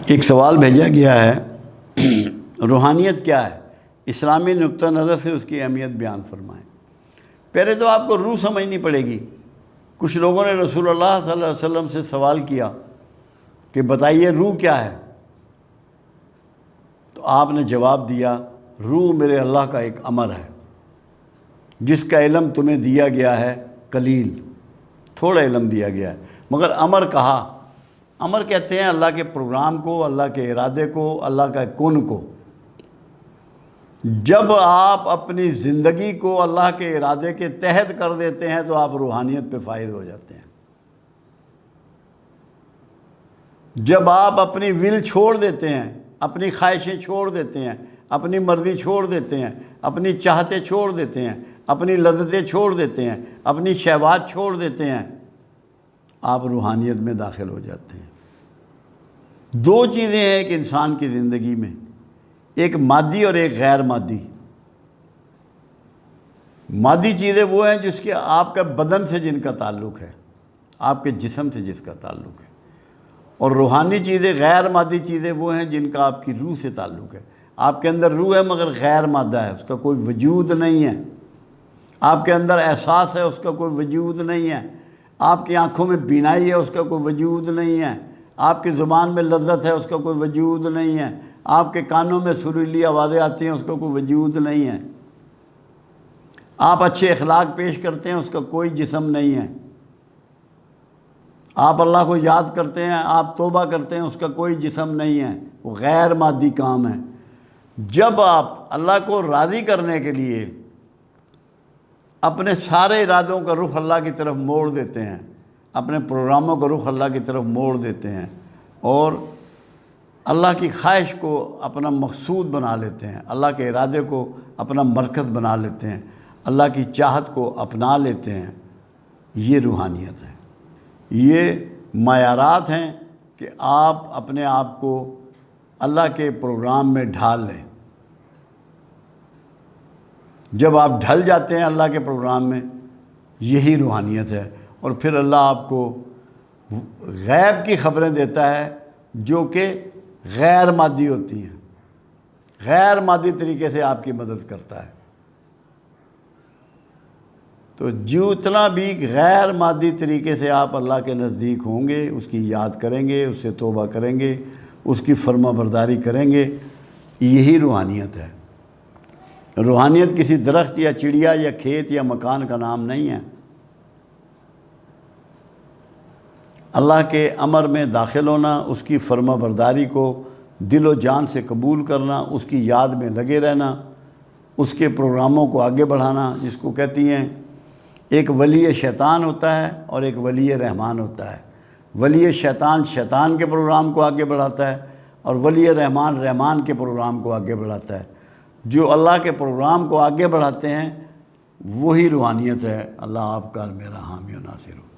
ایک سوال بھیجا گیا ہے، روحانیت کیا ہے؟ اسلامی نقطہ نظر سے اس کی اہمیت بیان فرمائیں۔ پہلے تو آپ کو روح سمجھنی پڑے گی۔ کچھ لوگوں نے رسول اللہ صلی اللہ علیہ وسلم سے سوال کیا کہ بتائیے روح کیا ہے؟ تو آپ نے جواب دیا، روح میرے اللہ کا ایک امر ہے جس کا علم تمہیں دیا گیا ہے قلیل، تھوڑا علم دیا گیا ہے، مگر امر کہا۔ امر کہتے ہیں اللہ کے پروگرام کو، اللہ کے ارادے کو، اللہ کا کن کو۔ جب آپ اپنی زندگی کو اللہ کے ارادے کے تحت کر دیتے ہیں تو آپ روحانیت پہ فائز ہو جاتے ہیں۔ جب آپ اپنی ول چھوڑ دیتے ہیں، اپنی خواہشیں چھوڑ دیتے ہیں، اپنی مرضی چھوڑ دیتے ہیں، اپنی چاہتے چھوڑ دیتے ہیں، اپنی لذتیں چھوڑ دیتے ہیں، اپنی شہوات چھوڑ دیتے ہیں، آپ روحانیت میں داخل ہو جاتے ہیں۔ دو چیزیں ہیں ایک انسان کی زندگی میں، ایک مادی اور ایک غیر مادی۔ مادی چیزیں وہ ہیں جس کے آپ کا بدن سے جن کا تعلق ہے، آپ کے جسم سے جس کا تعلق ہے، اور روحانی چیزیں، غیر مادی چیزیں وہ ہیں جن کا آپ کی روح سے تعلق ہے۔ آپ کے اندر روح ہے مگر غیر مادہ ہے، اس کا کوئی وجود نہیں ہے۔ آپ کے اندر احساس ہے، اس کا کوئی وجود نہیں ہے۔ آپ کی آنکھوں میں بینائی ہے، اس کا کوئی وجود نہیں ہے۔ آپ کی زبان میں لذت ہے، اس کا کوئی وجود نہیں ہے۔ آپ کے کانوں میں سریلی آوازیں آتی ہیں، اس کا کوئی وجود نہیں ہے۔ آپ اچھے اخلاق پیش کرتے ہیں، اس کا کوئی جسم نہیں ہے۔ آپ اللہ کو یاد کرتے ہیں، آپ توبہ کرتے ہیں، اس کا کوئی جسم نہیں ہے، وہ غیر مادی کام ہے۔ جب آپ اللہ کو راضی کرنے کے لیے اپنے سارے ارادوں کا رخ اللہ کی طرف موڑ دیتے ہیں، اپنے پروگراموں کا رخ اللہ کی طرف موڑ دیتے ہیں، اور اللہ کی خواہش کو اپنا مقصود بنا لیتے ہیں، اللہ کے ارادے کو اپنا مرکز بنا لیتے ہیں، اللہ کی چاہت کو اپنا لیتے ہیں، یہ روحانیت ہے۔ یہ معیارات ہیں کہ آپ اپنے آپ کو اللہ کے پروگرام میں ڈھال لیں۔ جب آپ ڈھل جاتے ہیں اللہ کے پروگرام میں، یہی روحانیت ہے۔ اور پھر اللہ آپ کو غیب کی خبریں دیتا ہے جو کہ غیر مادی ہوتی ہیں، غیر مادی طریقے سے آپ کی مدد کرتا ہے۔ تو جتنا بھی غیر مادی طریقے سے آپ اللہ کے نزدیک ہوں گے، اس کی یاد کریں گے، اس سے توبہ کریں گے، اس کی فرما برداری کریں گے، یہی روحانیت ہے۔ روحانیت کسی درخت یا چڑیا یا کھیت یا مکان کا نام نہیں ہے۔ اللہ کے امر میں داخل ہونا، اس کی فرما برداری کو دل و جان سے قبول کرنا، اس کی یاد میں لگے رہنا، اس کے پروگراموں کو آگے بڑھانا، جس کو کہتی ہیں ایک ولی شیطان ہوتا ہے اور ایک ولی رحمان ہوتا ہے۔ ولی شیطان شیطان کے پروگرام کو آگے بڑھاتا ہے، اور ولی رحمان رحمان کے پروگرام کو آگے بڑھاتا ہے۔ جو اللہ کے پروگرام کو آگے بڑھاتے ہیں وہی روحانیت ہے۔ اللہ آپ کا میرا حامی و ناصر ہو۔